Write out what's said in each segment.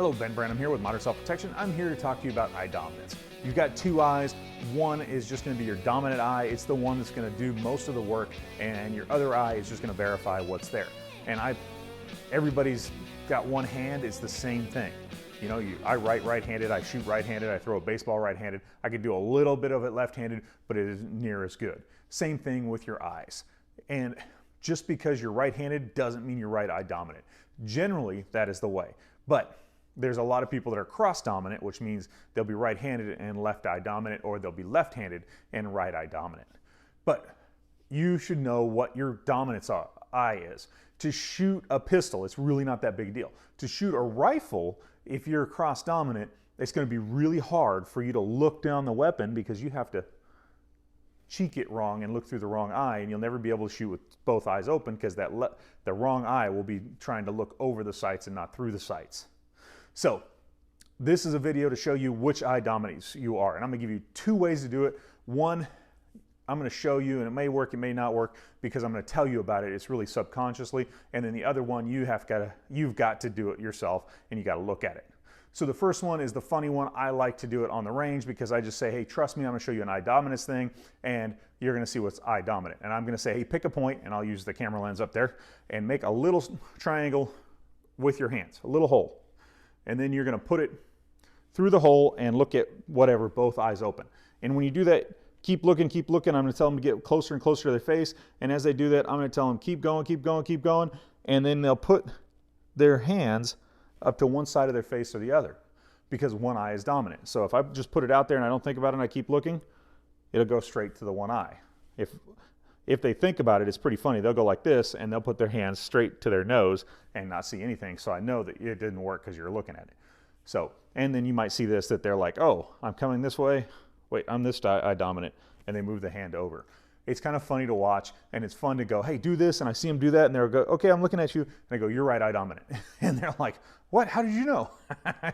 Hello, Ben Branham here with Modern Self-Protection. I'm here to talk to you about eye dominance. You've got two eyes. One is just going to be your dominant eye. It's the one that's going to do most of the work, and your other eye is just going to verify what's there. And everybody's got one hand. It's the same thing. You know, I write right-handed, I shoot right-handed, I throw a baseball right-handed. I could do a little bit of it left-handed, but it isn't near as good. Same thing with your eyes. And just because you're right-handed doesn't mean you're right eye dominant. Generally, that is the way. But there's a lot of people that are cross-dominant, which means they'll be right-handed and left eye dominant, or they'll be left-handed and right eye dominant. But you should know what your dominant eye is. To shoot a pistol, it's really not that big a deal. To shoot a rifle, if you're cross-dominant, it's going to be really hard for you to look down the weapon because you have to cheek it wrong and look through the wrong eye, and you'll never be able to shoot with both eyes open because the wrong eye will be trying to look over the sights and not through the sights. So this is a video to show you which eye dominant you are, and I'm going to give you two ways to do it. One, I'm going to show you, and it may work, it may not work, because I'm going to tell you about it. It's really subconsciously. And then the other one, you've got to do it yourself, and you got to look at it. So the first one is the funny one. I like to do it on the range because I just say, hey, trust me, I'm going to show you an eye dominance thing, and you're going to see what's eye dominant. And I'm going to say, hey, pick a point, and I'll use the camera lens up there, and make a little triangle with your hands, a little hole. And then you're going to put it through the hole and look at whatever, both eyes open. And when you do that, keep looking, keep looking. I'm going to tell them to get closer and closer to their face. And as they do that, I'm going to tell them, keep going, keep going, keep going. And then they'll put their hands up to one side of their face or the other because one eye is dominant. So if I just put it out there and I don't think about it and I keep looking, it'll go straight to the one eye. If they think about it, it's pretty funny. They'll go like this and they'll put their hands straight to their nose and not see anything. So I know that it didn't work because you're looking at it. So, and then you might see this, that they're like, oh, I'm coming this way. Wait, I'm this eye dominant. And they move the hand over. It's kind of funny to watch, and it's fun to go, hey, do this, and I see them do that, and they'll go, okay, I'm looking at you, and I go, you're right eye dominant. And they're like, what, how did you know?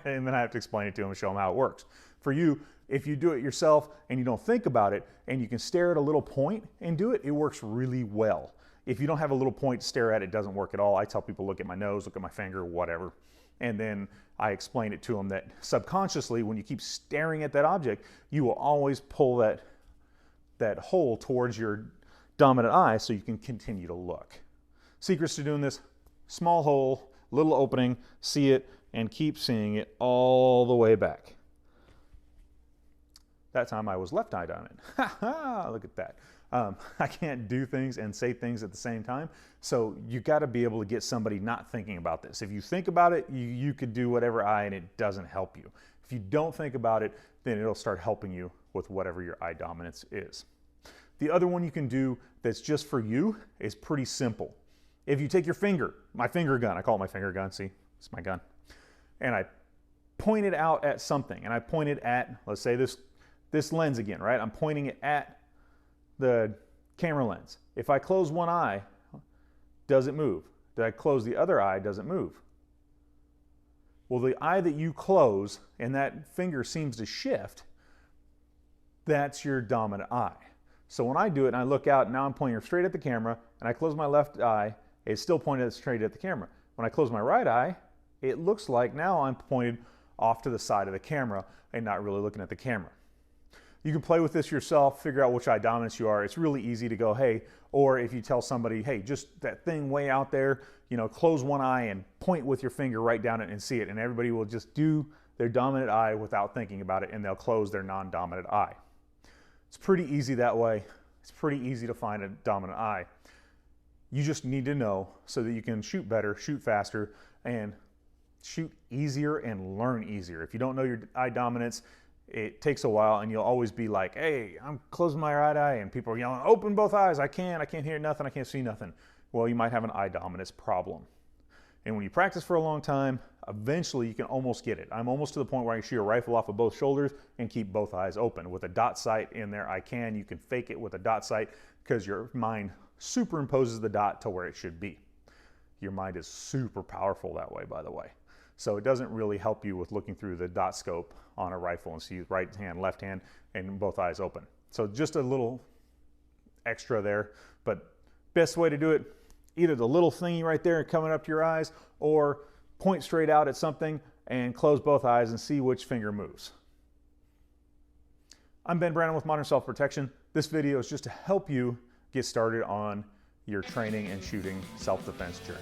And then I have to explain it to them and show them how it works. For you, if you do it yourself and you don't think about it, and you can stare at a little point and do it, it works really well. If you don't have a little point to stare at, it doesn't work at all. I tell people, look at my nose, look at my finger, whatever. And then I explain it to them that subconsciously, when you keep staring at that object, you will always pull that hole towards your dominant eye so you can continue to look. Secrets to doing this: small hole, little opening, see it, and keep seeing it all the way back. That time I was left eye dominant. Ha ha, look at that. I can't do things and say things at the same time. So you got to be able to get somebody not thinking about this. If you think about it, you could do whatever eye and it doesn't help you. If you don't think about it, then it'll start helping you with whatever your eye dominance is. The other one you can do that's just for you is pretty simple. If you take your finger, my finger gun, I call it my finger gun, see, it's my gun, and I point it out at something, and I point it at, let's say this lens again, right? I'm pointing it at the camera lens. If I close one eye, does it move? Did I close the other eye, does it move? Well, the eye that you close and that finger seems to shift, that's your dominant eye. So when I do it and I look out, now I'm pointing straight at the camera, and I close my left eye, it's still pointed straight at the camera. When I close my right eye, it looks like now I'm pointed off to the side of the camera and not really looking at the camera. You can play with this yourself, figure out which eye dominance you are. It's really easy to go, hey, or if you tell somebody, hey, just that thing way out there, you know, close one eye and point with your finger right down it and see it. And everybody will just do their dominant eye without thinking about it, and they'll close their non-dominant eye. It's pretty easy that way. It's pretty easy to find a dominant eye. You just need to know so that you can shoot better, shoot faster, and shoot easier and learn easier. If you don't know your eye dominance, it takes a while, and you'll always be like, hey, I'm closing my right eye, and people are yelling, open both eyes, I can't hear nothing, I can't see nothing. Well, you might have an eye dominance problem. And when you practice for a long time, eventually you can almost get it. I'm almost to the point where I can shoot a rifle off of both shoulders and keep both eyes open. With a dot sight in there, you can fake it with a dot sight because your mind superimposes the dot to where it should be. Your mind is super powerful that way, by the way. So it doesn't really help you with looking through the dot scope on a rifle and see right hand, left hand, and both eyes open. So just a little extra there, but best way to do it, either the little thingy right there coming up to your eyes, or point straight out at something and close both eyes and see which finger moves. I'm Ben Brannon with Modern Self-Protection. This video is just to help you get started on your training and shooting self-defense journey.